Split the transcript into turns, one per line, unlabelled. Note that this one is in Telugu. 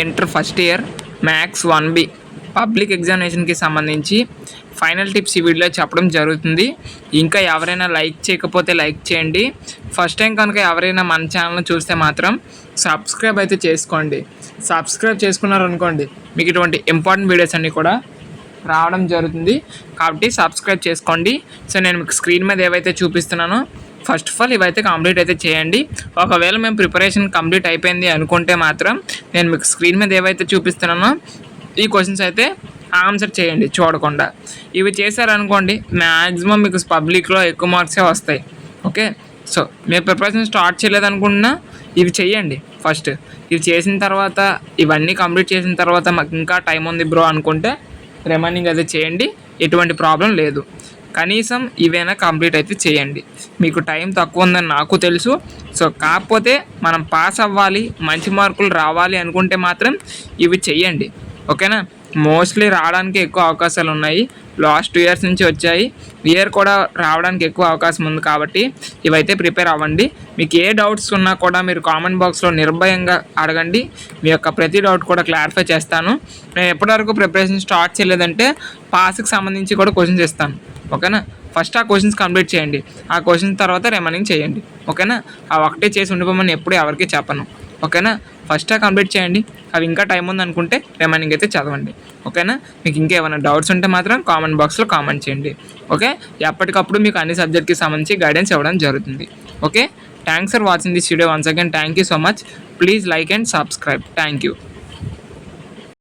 Inter first year maths 1B public ఎగ్జామినేషన్కి సంబంధించి ఫైనల్ టిప్స్ ఈ వీడియోలో చెప్పడం జరుగుతుంది. ఇంకా ఎవరైనా లైక్ చేయకపోతే లైక్ చేయండి. ఫస్ట్ టైం కనుక ఎవరైనా మన ఛానల్ని చూస్తే మాత్రం సబ్స్క్రైబ్ అయితే చేసుకోండి. సబ్స్క్రైబ్ చేసుకున్నారనుకోండి మీకు ఇటువంటి ఇంపార్టెంట్ వీడియోస్ అన్నీ కూడా రావడం జరుగుతుంది. కాబట్టి సబ్స్క్రైబ్ చేసుకోండి. సో నేను మీకు స్క్రీన్ మీద ఏవైతే చూపిస్తున్నానో ఫస్ట్ ఆఫ్ ఆల్ ఇవైతే కంప్లీట్ అయితే చేయండి. ఒకవేళ మేము ప్రిపరేషన్ కంప్లీట్ అయిపోయింది అనుకుంటే మాత్రం నేను మీకు స్క్రీన్ మీద ఏవైతే చూపిస్తున్నానో ఈ క్వశ్చన్స్ అయితే ఆన్సర్ చేయండి చూడకుండా. ఇవి చేశారనుకోండి మ్యాక్సిమం మీకు పబ్లిక్లో ఎక్కువ మార్క్సే వస్తాయి. ఓకే, సో మీరు ప్రిపరేషన్ స్టార్ట్ చేయలేదనుకుంటున్నా ఇవి చేయండి. ఫస్ట్ ఇవి చేసిన తర్వాత ఇవన్నీ కంప్లీట్ చేసిన తర్వాత మాకు ఇంకా టైం ఉంది బ్రో అనుకుంటే రిమైనింగ్ అయితే చేయండి, ఎటువంటి ప్రాబ్లం లేదు. కనీసం ఇవైనా కంప్లీట్ అయితే చేయండి. మీకు టైం తక్కువ ఉందని నాకు తెలుసు. సో కాకపోతే మనం పాస్ అవ్వాలి, మంచి మార్కులు రావాలి అనుకుంటే మాత్రం ఇవి చెయ్యండి. ఓకేనా, మోస్ట్లీ రావడానికి ఎక్కువ అవకాశాలు ఉన్నాయి. లాస్ట్ 2 years నుంచి వచ్చాయి, ఇయర్ కూడా రావడానికి ఎక్కువ అవకాశం ఉంది. కాబట్టి ఇవైతే ప్రిపేర్ అవ్వండి. మీకు ఏ డౌట్స్ ఉన్నా కూడా మీరు కామెంట్ బాక్స్లో నిర్భయంగా అడగండి. మీ యొక్క ప్రతి డౌట్ కూడా క్లారిఫై చేస్తాను. నేను ఎప్పటివరకు ప్రిపరేషన్ స్టార్ట్ చేయలేదంటే పాస్కి సంబంధించి కూడా క్వశ్చన్స్ ఇస్తాను. ఓకేనా, ఫస్ట్ ఆ క్వశ్చన్స్ కంప్లీట్ చేయండి, ఆ క్వశ్చన్స్ తర్వాత రిమైనింగ్ చేయండి. ఓకేనా, ఆ ఒకటే చేసి ఉండిపోమని ఎప్పుడు ఎవరికి చెప్పను. ఓకేనా, ఫస్ట్ కంప్లీట్ చేయండి. అవి ఇంకా టైం ఉంది అనుకుంటే రిమైనింగ్ అయితే చదవండి. ఓకేనా, మీకు ఇంకా ఏమైనా డౌట్స్ ఉంటే మాత్రం కామెంట్ బాక్స్లో కామెంట్ చేయండి. ఓకే, ఎప్పటికప్పుడు మీకు అన్ని సబ్జెక్ట్కి సంబంధించి గైడెన్స్ ఇవ్వడం జరుగుతుంది. Okay, thanks for watching this video once again. Thank you so much. Please like and subscribe. Thank you.